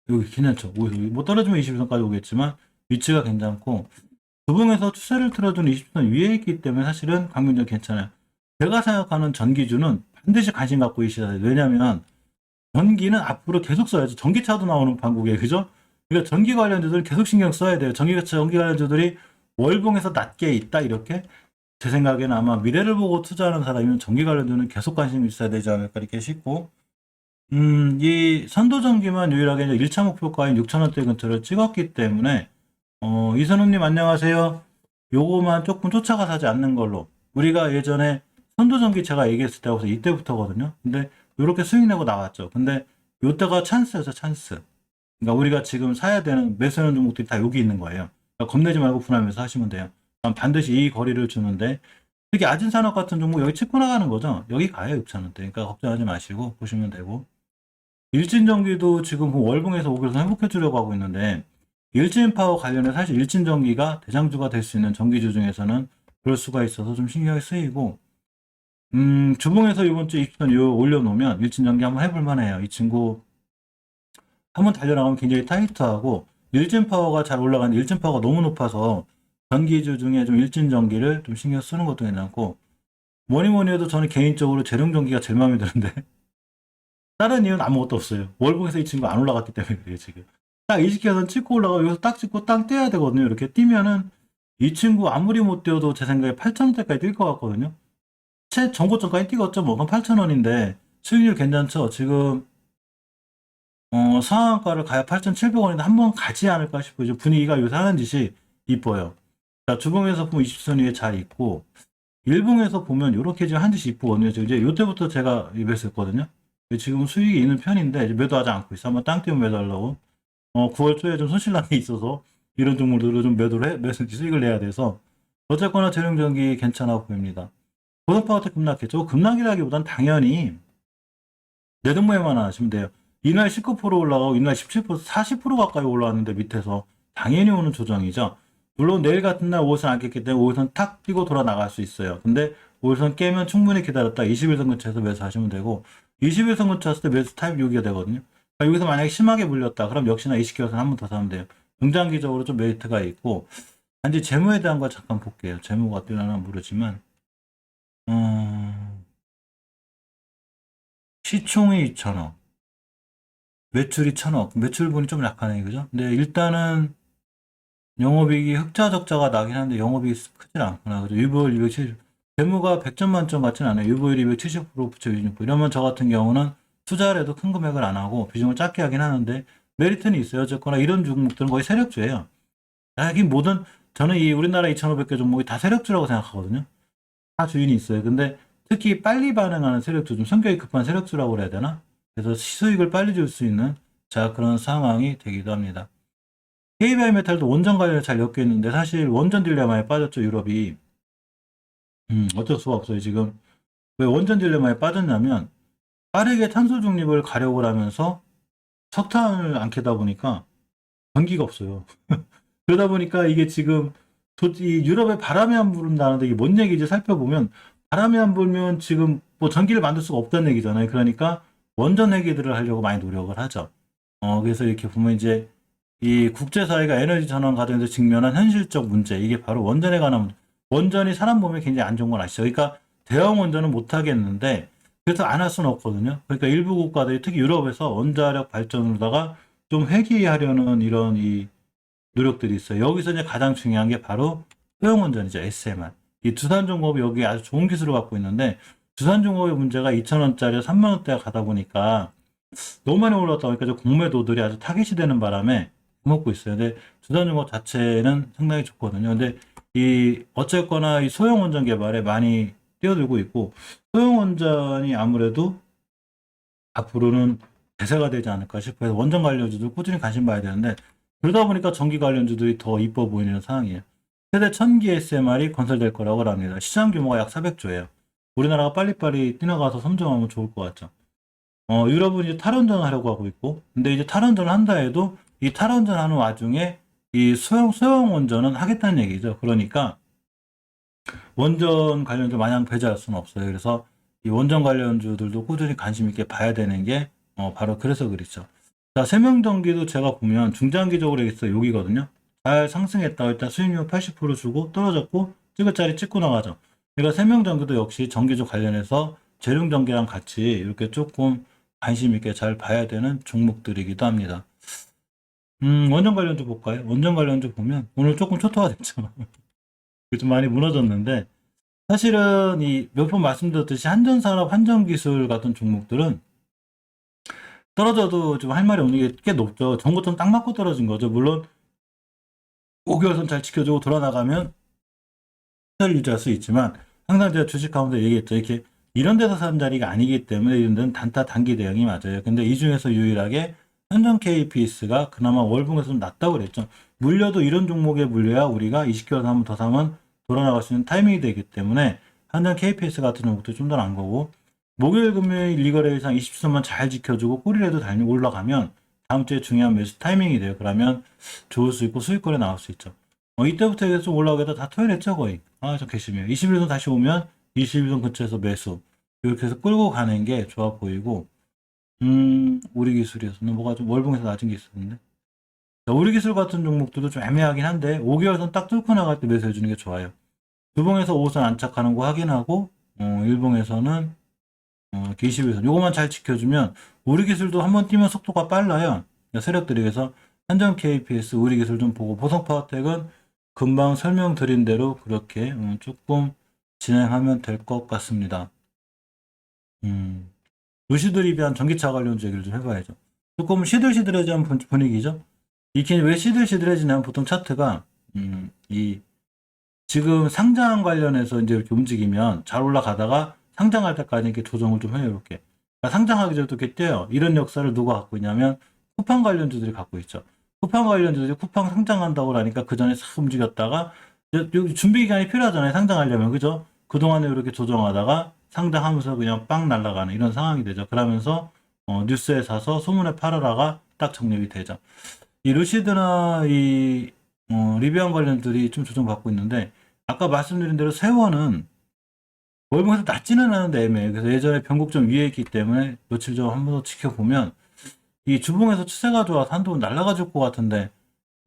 여기 괜찮죠. 뭐 떨어지면 20선까지 오겠지만 위치가 괜찮고 두봉에서 추세를 틀어주는 20선 위에 있기 때문에 사실은 광명전 괜찮아요. 제가 생각하는 전기주는 반드시 관심 갖고 있어야 돼요. 왜냐하면 전기는 앞으로 계속 써야죠. 전기차도 나오는 판국에 그죠? 그러니까 전기 관련주들은 계속 신경 써야 돼요. 전기 관련주들이 월봉에서 낮게 있다 이렇게 제 생각에는 아마 미래를 보고 투자하는 사람이면 전기 관련주는 계속 관심이 있어야 되지 않을까 이렇게 싶고 이 선도전기만 유일하게 이제 1차 목표가인 6,000원대 근처를 찍었기 때문에 이선우님 안녕하세요. 요거만 조금 쫓아가 사지 않는 걸로 우리가 예전에 선도전기 제가 얘기했을 때하고 이때부터거든요. 근데 이렇게 수익 내고 나왔죠. 근데 요때가 찬스였어 찬스. 그러니까 우리가 지금 사야 되는 매수하는 종목들이 다 여기 있는 거예요. 그러니까 겁내지 말고 분할매수 하시면 돼요. 반드시 이 거리를 주는데 특히 아진산업 같은 종목 여기 찍고 나가는 거죠. 여기 가요 6,000원대. 그러니까 걱정하지 마시고 보시면 되고 일진전기도 지금 월봉에서 5개선 회복해 주려고 하고 있는데 일진파워 관련해 사실 일진전기가 대장주가 될 수 있는 전기주 중에서는 그럴 수가 있어서 좀 신경이 쓰이고 주봉에서 이번 주 입선 올려놓으면 일진전기 한번 해볼 만해요. 이 친구 한번 달려나가면 굉장히 타이트하고 일진파워가 잘 올라가는데 일진파워가 너무 높아서 전기주 중에 좀 일진전기를 좀 신경 쓰는 것도 괜찮고 뭐니 해도 저는 개인적으로 재룡전기가 제일 마음에 드는데 다른 이유는 아무것도 없어요. 월봉에서 이 친구 안 올라갔기 때문에 그래요 지금. 딱 20개선 찍고 올라가고 여기서 딱 찍고 땅 떼야 되거든요. 이렇게 뛰면은 이 친구 아무리 못 뛰어도 제 생각에 8,000원대까지 뛸 것 같거든요. 전고점까지 뛰었죠. 뭐 그럼 8,000원인데 수익률 괜찮죠. 지금 상한가를 가야 8,700원인데 한번 가지 않을까 싶어요. 분위기가 요새 하는 짓이 이뻐요. 자, 주봉에서 보면 20선 위에 잘 있고 일봉에서 보면 이렇게 지금 한 짓이 이쁘거든요. 이제 요때부터 제가 매수했거든요. 지금 수익이 있는 편인데 매도하지 않고 있어. 한번 땅 띄우면 매도하려고. 9월 초에 좀 손실난이 있어서 이런 종목들을 좀 수익을 내야 돼서 어쨌거나 재룡전기 괜찮아 보입니다. 고성파워텍 급락했죠. 급락이라기보단 당연히 내동모양만 하시면 돼요. 이날 19% 올라가고 이날 17%, 40% 가까이 올라왔는데 밑에서 당연히 오는 조정이죠. 물론 내일 같은 날 5일선 안 깼기 때문에 5일선 탁 뛰고 돌아 나갈 수 있어요. 근데 5일선 깨면 충분히 기다렸다 21선 근처에서 매수하시면 되고 21선 근처 왔을 때 매수 타입 6이 되거든요. 그러니까 여기서 만약에 심하게 물렸다 그럼 역시나 20개월선 한 번 더 사면 돼요. 중장기적으로 좀 메리트가 있고 단지 재무에 대한 거 잠깐 볼게요. 재무가 어떠려나 모르지만 시총이 2천억 매출이 1,000억 매출분이 좀 약하네 그죠? 근데 일단은 영업이익이 흑자 적자가 나긴 한데 영업이익이 크진 않구나. 그죠? 유보율 270, 재무가 100점 만점 같진 않아요. 유보율 270% 부채 비중 6%. 이러면 저 같은 경우는 투자를 해도 큰 금액을 안 하고 비중을 작게 하긴 하는데 메리트는 있어요. 어쨌거나 이런 종목들은 거의 세력주예요. 하긴 모든 저는 이 우리나라 2,500개 종목이 다 세력주라고 생각하거든요. 다 주인이 있어요. 근데 특히 빨리 반응하는 세력주, 좀 성격이 급한 세력주라고 그래야 되나? 그래서 수익을 빨리 줄 수 있는 자 그런 상황이 되기도 합니다. KBI 메탈도 원전 관련해 잘 엮여 있는데 사실 원전 딜레마에 빠졌죠 유럽이. 어쩔 수가 없어요 지금. 왜 원전 딜레마에 빠졌냐면 빠르게 탄소 중립을 가려고 하면서 석탄을 안 캐다 보니까 전기가 없어요. 그러다 보니까 이게 지금 이 유럽에 바람이 안 부른다는데 이게 뭔 얘기인지 살펴보면 바람이 안 불면 지금 뭐 전기를 만들 수가 없다는 얘기잖아요. 그러니까 원전 회기들을 하려고 많이 노력을 하죠. 그래서 이렇게 보면 이제 이 국제사회가 에너지 전환 과정에서 직면한 현실적 문제, 이게 바로 원전에 관한 문제. 원전이 사람 몸에 굉장히 안 좋은 건 아시죠? 그러니까 대형 원전은 못 하겠는데 그래서 안 할 수는 없거든요. 그러니까 일부 국가들이 특히 유럽에서 원자력 발전으로다가 좀 회귀하려는 이런 이 노력들이 있어요. 여기서 이제 가장 중요한 게 바로 소형원전이죠. SMR. 이 두산중공업이 여기 아주 좋은 기술을 갖고 있는데 두산중공업의 문제가 2,000원짜리 3만 원대가 가다 보니까 너무 많이 올랐다 보니까 공매도들이 아주 타깃이 되는 바람에 먹고 있어요. 근데 두산중공업 자체는 상당히 좋거든요. 근데 이 어쨌거나 이 소형 원전 개발에 많이 뛰어들고 있고 소형 원전이 아무래도 앞으로는 대세가 되지 않을까 싶어서 원전 관련주들 꾸준히 관심 봐야 되는데 그러다 보니까 전기 관련주들이 더 이뻐 보이는 상황이에요. 최대 1000기 SMR이 건설될 거라고 합니다. 시장 규모가 약 400조예요. 우리나라가 빨리빨리 뛰어가서 선점하면 좋을 것 같죠. 유럽은 이제 탈원전을 하려고 하고 있고, 근데 이제 탈원전을 한다 해도 이 탈원전 하는 와중에 이 소형 원전은 하겠다는 얘기죠. 그러니까 원전 관련주 마냥 배제할 수는 없어요. 그래서 이 원전 관련주들도 꾸준히 관심 있게 봐야 되는 게 바로 그래서 그렇죠. 자, 세명전기도 제가 보면 중장기적으로 있어 여기거든요. 잘 상승했다고 일단 수익률 80% 주고 떨어졌고 찍을 자리 찍고 나가죠. 그러니까 세명전기도 역시 전기주 관련해서 재룡전기랑 같이 이렇게 조금 관심 있게 잘 봐야 되는 종목들이기도 합니다. 원전 관련주 볼까요? 원전 관련주 보면 오늘 조금 초토화 됐죠. 좀 많이 무너졌는데 사실은 이 몇 번 말씀드렸듯이 한전산업, 한전기술 같은 종목들은 떨어져도 좀 할 말이 없는 게 꽤 높죠. 전고점 딱 맞고 떨어진 거죠. 물론 5개월선 잘 지켜주고 돌아나가면 시세를 유지할 수 있지만 항상 제가 주식 가운데 얘기했죠. 이렇게 이런 데서 사는 자리가 아니기 때문에 이런 데는 단타 단기 대응이 맞아요. 근데 이 중에서 유일하게 한전 KPS가 그나마 월봉에서 좀 낮다고 그랬죠. 물려도 이런 종목에 물려야 우리가 20개월 한번 더 사면 돌아나갈 수 있는 타이밍이 되기 때문에 한전 KPS 같은 종목도 좀 더 난 거고 목요일 금요일 리거래 이상 20선만 잘 지켜주고 꼬리라도 달리고 올라가면 다음 주에 중요한 매수 타이밍이 돼요. 그러면 좋을 수 있고 수익거래 나올 수 있죠. 이때부터 계속 좀 올라오게다 다 토해냈죠 거의. 좀 괘씸해요. 21선 다시 오면 21선 근처에서 매수 이렇게 해서 끌고 가는 게 좋아 보이고 우리 기술에서는 뭐가 좀 월봉에서 낮은 게 있었는데 자, 우리 기술 같은 종목들도 좀 애매하긴 한데 5개월선 딱 뚫고 나갈 때 매수해 주는 게 좋아요. 주봉에서 5선 안착하는 거 확인하고 일봉에서는 21선 요거만 잘 지켜주면 우리 기술도 한번 뛰면 속도가 빨라요. 그러니까 세력들이 그래서 한전 KPS 우리 기술 좀 보고 보성파워텍은 금방 설명드린 대로 그렇게 조금 진행하면 될 것 같습니다. 루시드리비안 전기차 관련주 얘기를 좀 해봐야죠. 조금 시들시들해진 분위기죠. 이게 왜 시들시들해지냐면 보통 차트가 이 지금 상장 관련해서 이제 이렇게 움직이면 잘 올라가다가 상장할 때까지 이렇게 조정을 좀 해요. 이렇게 그러니까 상장하기 전에 또 이렇게 뛰어요. 이런 역사를 누가 갖고 있냐면 쿠팡 관련주들이 갖고 있죠. 쿠팡 관련주들이 쿠팡 상장한다고 하니까 그 전에 싹 움직였다가 여기 준비 기간이 필요하잖아요. 상장하려면 그죠? 그동안에 이렇게 조정하다가 상장하면서 그냥 빵 날아가는 이런 상황이 되죠. 그러면서 뉴스에 사서 소문에 팔아라가 딱 정립이 되죠. 이 루시드나 이 리비안 관련들이 좀 조정받고 있는데 아까 말씀드린 대로 세원은 월봉에서 낮지는 않은데 애매해요. 그래서 예전에 변곡점 위에 있기 때문에 며칠 전 한 번 더 지켜보면 이 주봉에서 추세가 좋아서 한동안 날아가 줄 것 같은데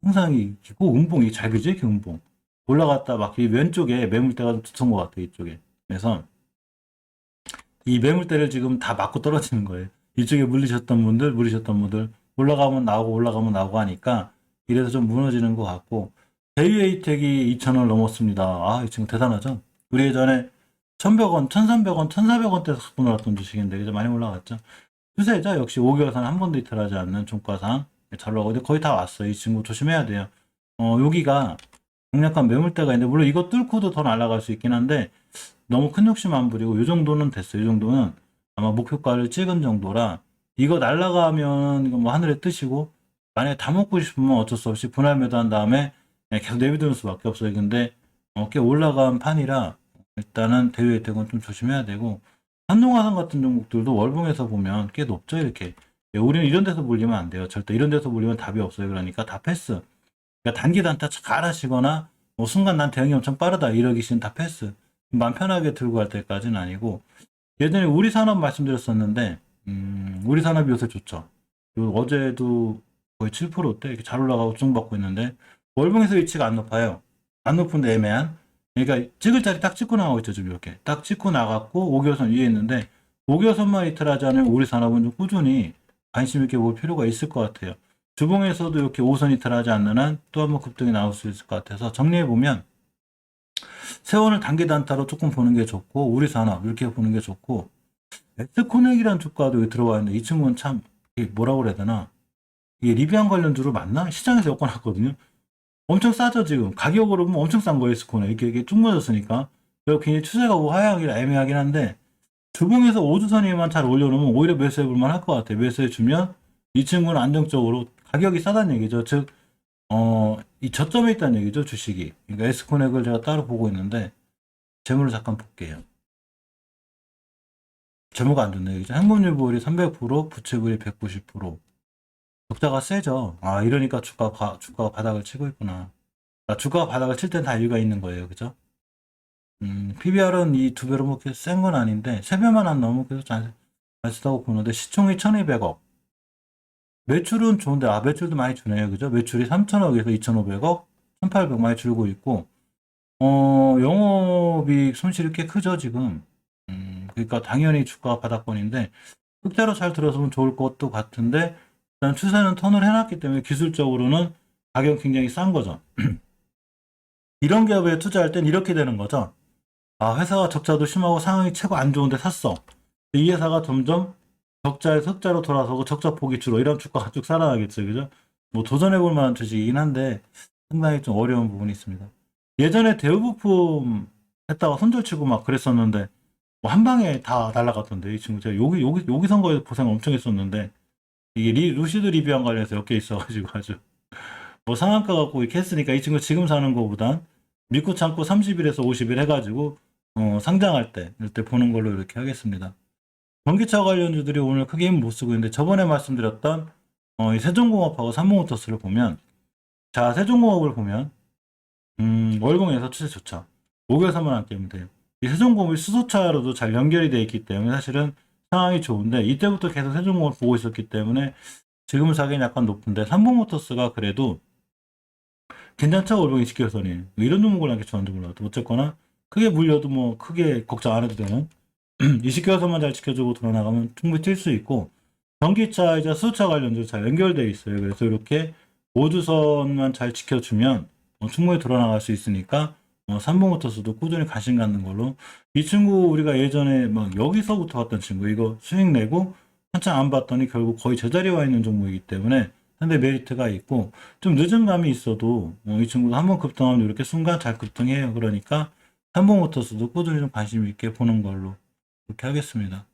항상 꼭 음봉이 잘 그죠? 이렇게 음봉 올라갔다 막 이 왼쪽에 매물대가 좀 두터운 것 같아요. 이쪽에. 그래서 이 매물대를 지금 다 맞고 떨어지는 거예요. 이쪽에 물리셨던 분들 올라가면 나오고 올라가면 나오고 하니까 이래서 좀 무너지는 것 같고 대유에이텍이 2,000원 넘었습니다. 이 친구 대단하죠? 우리 예전에 1,100원, 1,300원, 1,400원대에서 갖고 놀았던 주식인데 이제 많이 올라갔죠. 추세죠. 역시 5개월선 한 번도 이탈하지 않는 종가상 잘 올라가고 거의 다 왔어요. 이 친구 조심해야 돼요. 여기가 강력한 매물대가 있는데 물론 이거 뚫고도 더 날아갈 수 있긴 한데 너무 큰 욕심 안 부리고 이 정도는 됐어요. 이 정도는 아마 목표가를 찍은 정도라 이거 날아가면 이거 뭐 하늘의 뜻이고 만약에 다 먹고 싶으면 어쩔 수 없이 분할 매도한 다음에 그냥 계속 내비두는 수밖에 없어요. 근데 꽤 올라간 판이라 일단은 대외 혜택은 좀 조심해야 되고 한동화산 같은 종목들도 월봉에서 보면 꽤 높죠. 이렇게 우리는 이런 데서 물리면 안 돼요. 절대 이런 데서 물리면 답이 없어요. 그러니까 다 패스. 그러니까 단기 단타 잘 하시거나 뭐 순간 난 대응이 엄청 빠르다 이러기시는 다 패스. 마음 편하게 들고 갈 때까지는 아니고 예전에 우리 산업 말씀드렸었는데 우리 산업이 요새 좋죠. 어제도 거의 7%대 이렇게 잘 올라가고 주목받고 있는데 월봉에서 위치가 안 높아요. 안 높은데 애매한. 그러니까 찍을 자리 딱 찍고 나가고 있죠. 지금 이렇게 딱 찍고 나갔고 5개월선 위에 있는데 5개월선만 이틀하지 않으면 우리 산업은 좀 꾸준히 관심 있게 볼 필요가 있을 것 같아요. 주봉에서도 이렇게 5선 이틀하지 않는 한 또 한 번 급등이 나올 수 있을 것 같아서 정리해보면 세원을 단기 단타로 조금 보는 게 좋고 우리 산업 이렇게 보는 게 좋고 에스코넥이라는 주가도 여기 들어와 있는데 이 친구는 참 이게 뭐라고 그래야 되나 이게 리비안 관련주로 맞나? 시장에서 엮어놨거든요. 엄청 싸죠 지금 가격으로 보면 엄청 싼 거예요 에스코넥 이게 쭉 맞았으니까 그리고 굉장히 추세가 하향이라 애매하긴 한데 주봉에서 5주선에만 잘 올려놓으면 오히려 매수해볼 만할 것 같아요. 매수해주면 이 친구는 안정적으로 가격이 싸다는 얘기죠. 즉, 이 저점에 있다는 얘기죠. 주식이. 그러니까 에스코넥을 제가 따로 보고 있는데 재물을 잠깐 볼게요. 재무가 안 좋네요. 현금유보율이 300%, 부채비율이 190%. 적자가 세죠. 아, 이러니까 주가가 바닥을 치고 있구나. 아, 주가가 바닥을 칠 땐 다 이유가 있는 거예요. 그죠? PBR은 이 두 배로 뭐 센 건 아닌데, 세 배만 안 넘으면 계속 잘 쓰다고 보는데, 시총이 1200억. 매출은 좋은데, 아, 매출도 많이 주네요. 그죠? 매출이 3000억에서 2500억, 1800 많이 줄고 있고, 영업이익 손실이 꽤 크죠, 지금. 그러니까 당연히 주가가 바닥권인데, 흑자로 잘 들어서면 좋을 것도 같은데, 일단 추세는 턴을 해놨기 때문에 기술적으로는 가격 굉장히 싼 거죠. 이런 기업에 투자할 땐 이렇게 되는 거죠. 아, 회사가 적자도 심하고 상황이 최고 안 좋은데 샀어. 이 회사가 점점 적자에서 흑자로 돌아서고 적자 폭이 줄어. 이런 주가가 쭉 살아나겠죠. 그죠? 뭐 도전해볼 만한 주식이긴 한데 상당히 좀 어려운 부분이 있습니다. 예전에 대우부품 했다가 손절치고 막 그랬었는데 뭐 한 방에 다 날라갔던데 이 친구 제가 여기 선거에서 고생 엄청 했었는데 이게 루시드 리뷰한 관련해서 엮여 있어가지고 아주 뭐 상한가 갖고 이렇게 했으니까 이 친구 지금 사는 거보단 믿고 참고 30일에서 50일 해가지고 상장할 때 이때 보는 걸로 이렇게 하겠습니다. 전기차 관련주들이 오늘 크게 힘 못 쓰고 있는데 저번에 말씀드렸던 이 세종공업하고 삼성모터스를 보면 자 세종공업을 보면 월봉에서 추세 좋죠. 5개월선만 안 깨면 돼요. 이 세종공업이 수소차로도 잘 연결이 되어 있기 때문에 사실은 상황이 좋은데 이때부터 계속 세종공업을 보고 있었기 때문에 지금은 사기는 약간 높은데 삼성모터스가 그래도 괜찮죠? 월봉 20개월선이 이런 종목을 하는 게 좋은지 몰라도 어쨌거나 크게 물려도 뭐 크게 걱정 안 해도 되는 20개월선만 잘 지켜주고 돌아나가면 충분히 뛸 수 있고 전기차이자 수소차 관련도 잘 연결되어 있어요. 그래서 이렇게 5주선만 잘 지켜주면 충분히 돌아나갈 수 있으니까 삼성모터스도 꾸준히 관심 갖는 걸로 이 친구 우리가 예전에 막 여기서부터 봤던 친구 이거 수익 내고 한참 안 봤더니 결국 거의 제자리에 와 있는 종목이기 때문에 상대 메리트가 있고 좀 늦은 감이 있어도 이 친구도 한번 급등하면 이렇게 순간 잘 급등해요. 그러니까 삼성모터스도 꾸준히 좀 관심 있게 보는 걸로 그렇게 하겠습니다.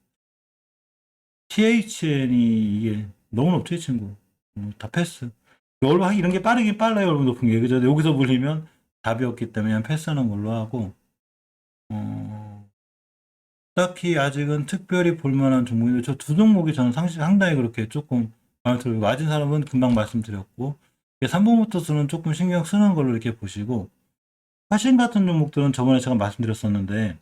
THN이 이게 너무 높죠, 이 친구. 다 패스. 얼마 이런 게 빠르긴 빨라요, 얼마 높은 게. 그죠? 여기서 물리면 답이 없기 때문에 그냥 패스하는 걸로 하고, 딱히 아직은 특별히 볼만한 종목인데, 저 두 종목이 저는 상당히 그렇게 조금 마음에 들고, 맞은 사람은 금방 말씀드렸고, 삼성모터스는 조금 신경 쓰는 걸로 이렇게 보시고, 화신 같은 종목들은 저번에 제가 말씀드렸었는데,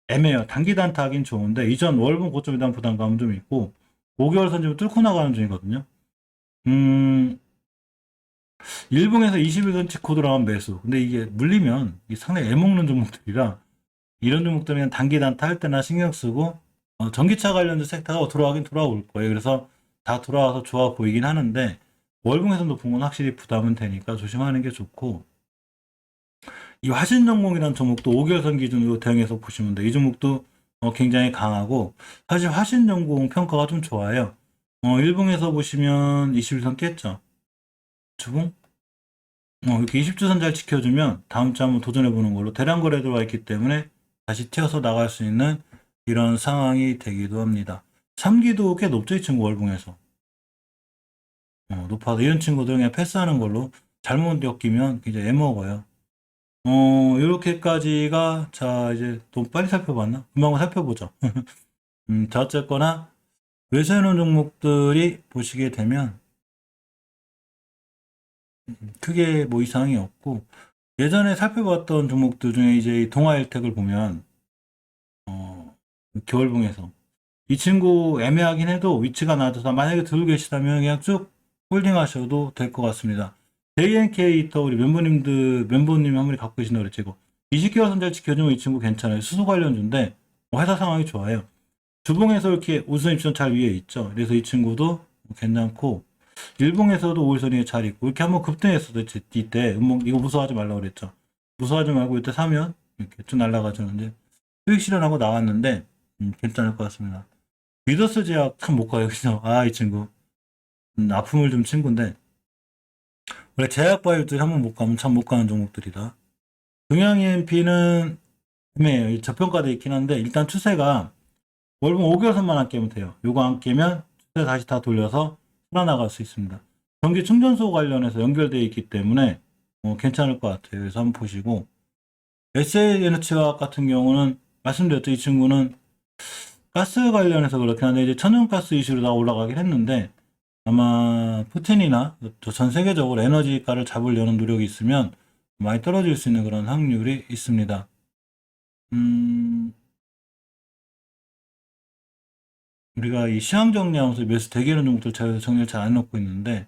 애매해요. 단기 단타 하긴 좋은데, 이전 월봉 고점에 대한 부담감은 좀 있고, 5개월 선지을 뚫고 나가는 중이거든요. 일봉에서 21선 찍고 들어간 매수. 근데 이게 물리면 이게 상당히 애먹는 종목들이라 이런 종목들은 그냥 단기 단타 할 때나 신경 쓰고 전기차 관련된 섹터가 돌아가긴 돌아올 거예요. 그래서 다 돌아와서 좋아 보이긴 하는데 월봉에서 높은 건 확실히 부담은 되니까 조심하는 게 좋고 이 화신전공이라는 종목도 5개월선 기준으로 대응해서 보시면 돼요. 이 종목도 굉장히 강하고 사실 화신전공 평가가 좀 좋아요. 일봉에서 보시면 21선 깼죠. 주봉? 이렇게 20주선 잘 지켜주면 다음 주 한번 도전해보는 걸로 대량 거래 들어와 있기 때문에 다시 튀어서 나갈 수 있는 이런 상황이 되기도 합니다. 3기도 꽤 높죠, 이 친구 월봉에서. 높아서 이런 친구들 그냥 패스하는 걸로 잘못 엮이면 굉장히 애먹어요. 이렇게까지가 자 이제 좀 빨리 살펴봤나? 금방 살펴보죠. 자 어쨌거나 매수해놓은 종목들이 보시게 되면 크게 뭐 이상이 없고 예전에 살펴봤던 종목들 중에 이제 이 동아일텍을 보면 겨울봉에서 이 친구 애매하긴 해도 위치가 낮아서 만약에 들고 계시다면 그냥 쭉 홀딩하셔도 될 것 같습니다. JNK 또 우리 멤버님 한 분이 갖고 계신다고 그랬지 이거 20개월 선잘 지켜주면 이 친구 괜찮아요. 수소 관련주인데 회사 상황이 좋아요. 주봉에서 이렇게 우선 입선 잘 위에 있죠. 그래서 이 친구도 괜찮고, 일봉에서도 5일선이 잘 있고, 이렇게 한번 급등했어도 이때, 이거 무서워하지 말라고 그랬죠. 무서워하지 말고 이때 사면 이렇게 쭉 날아가주는데, 수익 실현하고 나왔는데, 괜찮을 것 같습니다. 미더스 제약 참 못 가요. 그죠? 아, 이 친구. 아픔을 좀 친구인데, 원래 제약 바이오들이 한번 못 가면 참 못 가는 종목들이다. 동양 EMP는 애매해요. 저평가돼 있긴 한데, 일단 추세가 월봉 5개월선만 안 깨면 돼요. 요거 안 깨면 추세 다시 다 돌려서 살아나갈 수 있습니다. 전기 충전소 관련해서 연결되어 있기 때문에 괜찮을 것 같아요. 그래서 한번 보시고, SA에너지화학 같은 경우는 말씀드렸죠. 이 친구는 가스 관련해서 그렇긴 한데 이제 천연가스 이슈로 다 올라가긴 했는데, 아마 푸틴이나 전 세계적으로 에너지가를 잡으려는 노력이 있으면 많이 떨어질 수 있는 그런 확률이 있습니다. 우리가 이 시황 정리하면서 매수 대기하는 종목들 잘 정리를 잘 안 해놓고 있는데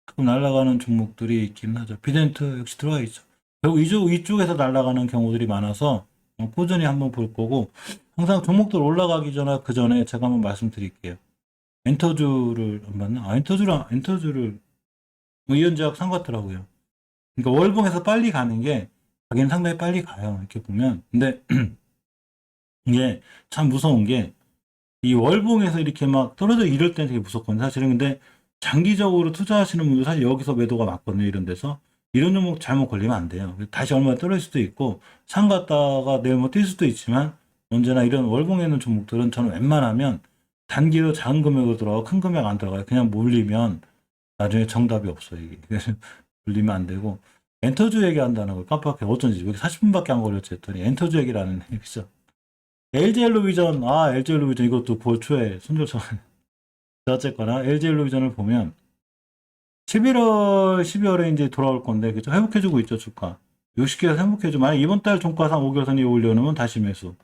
가끔 날아가는 종목들이 있긴 하죠. 비덴트 역시 들어가 있죠. 결국 이쪽에서 날아가는 경우들이 많아서 꾸준히 한번 볼 거고, 항상 종목들 올라가기 전에 그 전에 제가 한번 말씀드릴게요. 엔터주를 안 봤나? 엔터주를 이현제약 산 것 같더라고요. 그러니까 월봉에서 빨리 가는 게 가긴 상당히 빨리 가요. 이렇게 보면. 근데 이게 참 무서운 게 이 월봉에서 이렇게 막 떨어져 이럴 때는 되게 무섭거든요. 사실은. 근데 장기적으로 투자하시는 분들 사실 여기서 매도가 맞거든요. 이런 데서. 이런 종목 잘못 걸리면 안 돼요. 다시 얼마 떨어질 수도 있고 상 갔다가 내일 뭐 뛸 수도 있지만, 언제나 이런 월봉에 있는 종목들은 저는 웬만하면 단기로 작은 금액으로 들어가고 큰 금액 안 들어가요. 그냥 몰리면 나중에 정답이 없어요. 이게. 그래서 몰리면 안 되고, 엔터주 얘기한다는 걸 깜빡해. 어쩐지 여기 40분밖에 안 걸렸지 했더니 엔터주 얘기를 하는 얘기죠. LG엘로비전, LG엘로비전 이것도 9월 초에 손절처. 어쨌거나 LG엘로비전을 보면 11월, 12월에 이제 돌아올 건데, 그죠? 회복해주고 있죠, 주가. 60개에서 회복해주고, 만약 이번 달 종가상 5개월선이 올려놓으면 다시 매수.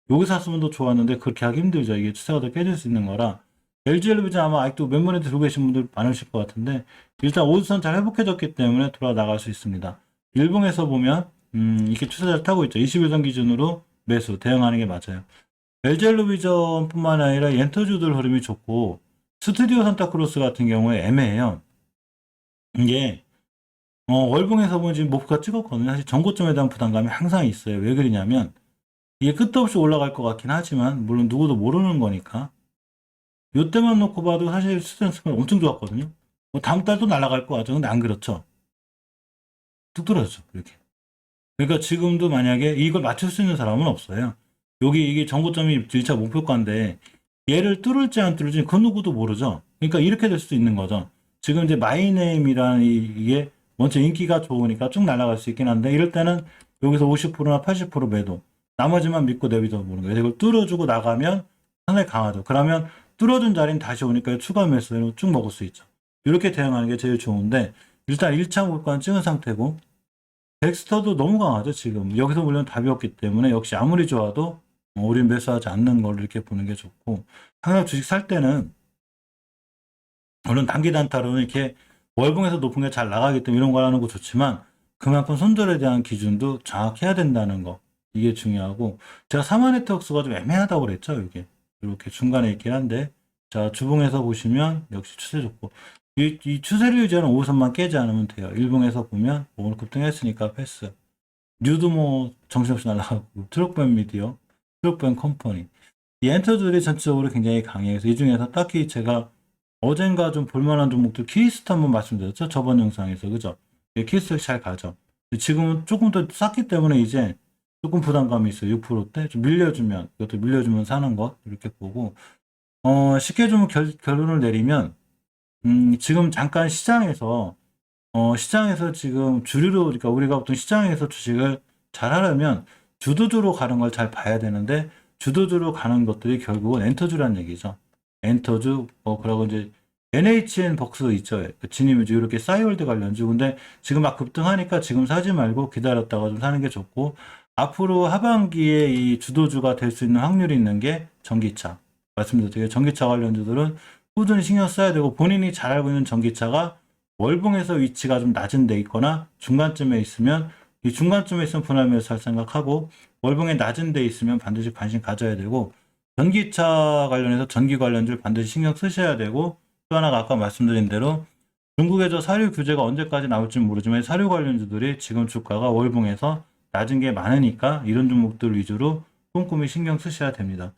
여기서 샀으면 더 좋았는데, 그렇게 하기 힘들죠. 이게 추세가 더 깨질 수 있는 거라. LG엘로비전 아마 아직도 멤버한테 들고 계신 분들 많으실 것 같은데, 일단 5주선 잘 회복해졌기 때문에 돌아 나갈 수 있습니다. 일봉에서 보면, 이렇게 추세 잘 타고 있죠. 21선 기준으로 매수, 대응하는 게 맞아요. LG엘로비전뿐만 아니라 엔터주들 흐름이 좋고, 스튜디오 산타크로스 같은 경우에 애매해요. 이게 월봉에서 보면 지금 목표가 찍었거든요. 사실 전고점에 대한 부담감이 항상 있어요. 왜 그러냐면 이게 끝도 없이 올라갈 것 같긴 하지만, 물론 누구도 모르는 거니까 요때만 놓고 봐도 사실 스탠스가 엄청 좋았거든요. 뭐 다음 달도 날아갈 것 같죠. 근데 안 그렇죠. 뚝 떨어졌죠. 이렇게. 그러니까 지금도 만약에 이걸 맞출 수 있는 사람은 없어요. 이게 전고점이 1차 목표가인데 얘를 뚫을지 안 뚫을지 그 누구도 모르죠. 그러니까 이렇게 될 수도 있는 거죠. 지금 이제 마이네임이라는 이게 먼저 인기가 좋으니까 쭉 날아갈 수 있긴 한데, 이럴 때는 여기서 50%나 80% 매도, 나머지만 믿고 내비둬 보는 거예요. 이걸 뚫어주고 나가면 상당히 강하죠. 그러면 뚫어준 자리는 다시 오니까 추가 매수로 쭉 먹을 수 있죠. 이렇게 대응하는 게 제일 좋은데, 일단 1차 목표가는 찍은 상태고, 덱스터도 너무 강하죠. 지금 여기서 물론 답이 없기 때문에 역시 아무리 좋아도 우린 매수하지 않는 걸로 이렇게 보는 게 좋고, 항상 주식 살 때는 물론 단기 단타로는 이렇게 월봉에서 높은 게 잘 나가기 때문에 이런 걸 하는 거 좋지만, 그만큼 손절에 대한 기준도 정확해야 된다는 거, 이게 중요하고, 제가 사마 네트워크가 좀 애매하다고 그랬죠. 이게 이렇게 중간에 있긴 한데, 자 주봉에서 보시면 역시 추세 좋고, 이 추세를 유지하는 5선만 깨지 않으면 돼요. 일봉에서 보면 오늘 급등했으니까 패스. 뉴도 뭐 정신없이 날아가고, 트럭밴 미디어, 트럭밴 컴퍼니, 이 엔터들이 전체적으로 굉장히 강해요. 그래서 이 중에서 딱히 제가 어젠가 좀 볼만한 종목들, 키스트 한번 말씀드렸죠. 저번 영상에서. 그죠? 키스트 잘 가죠. 지금은 조금 더 쌌기 때문에 이제 조금 부담감이 있어요. 6%대 좀 밀려주면, 이것도 밀려주면 사는 것 이렇게 보고, 쉽게 좀 결론을 내리면, 지금 잠깐 시장에서 지금 주류로, 그러니까 우리가 보통 시장에서 주식을 잘 하려면 주도주로 가는 걸 잘 봐야 되는데, 주도주로 가는 것들이 결국은 엔터주란 얘기죠. 엔터주, 그러고 이제 NHN 벅스 있죠. 진입주 이렇게 싸이월드 관련주. 근데 지금 막 급등하니까 지금 사지 말고 기다렸다가 좀 사는 게 좋고, 앞으로 하반기에 이 주도주가 될 수 있는 확률이 있는 게 전기차. 말씀드렸죠. 전기차 관련주들은 꾸준히 신경 써야 되고, 본인이 잘 알고 있는 전기차가 월봉에서 위치가 좀 낮은 데 있거나 중간쯤에 있으면, 이 중간쯤에 있으면 분할 매수 할 생각하고, 월봉에 낮은 데 있으면 반드시 관심 가져야 되고, 전기차 관련해서 전기 관련주를 반드시 신경 쓰셔야 되고, 또 하나가 아까 말씀드린 대로 중국의 저 사료 규제가 언제까지 나올지 모르지만 사료 관련주들이 지금 주가가 월봉에서 낮은 게 많으니까 이런 종목들 위주로 꼼꼼히 신경 쓰셔야 됩니다.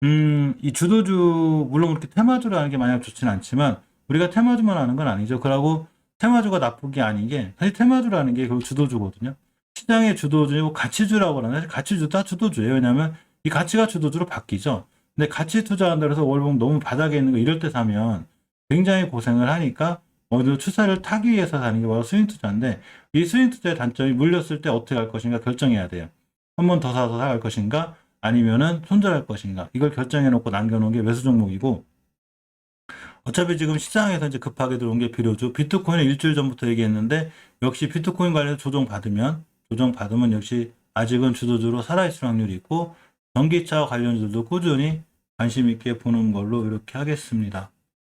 이 주도주, 물론 그렇게 테마주라는 게 마냥 좋지는 않지만, 우리가 테마주만 하는 건 아니죠. 그러고 테마주가 나쁜 게 아닌 게, 사실 테마주라는 게 결국 주도주거든요. 시장의 주도주고 가치주라고 하는데, 사실 가치주 다 주도주예요. 왜냐하면 이 가치가 주도주로 바뀌죠. 근데 가치 투자한다 해서 월봉 너무 바닥에 있는 거 이럴 때 사면 굉장히 고생을 하니까, 어느 추세를 타기 위해서 사는 게 바로 스윙 투자인데, 이 스윙 투자의 단점이 물렸을 때 어떻게 할 것인가 결정해야 돼요. 한 번 더 사서 살 것인가, 아니면은 손절할 것인가, 이걸 결정해 놓고 남겨놓은 게 매수 종목이고, 어차피 지금 시장에서 이제 급하게 들어온 게 비료주, 비트코인은 일주일 전부터 얘기했는데, 역시 비트코인 관련해서 조정받으면 역시 아직은 주도주로 살아있을 확률이 있고, 전기차 관련주들도 꾸준히 관심 있게 보는 걸로 이렇게 하겠습니다.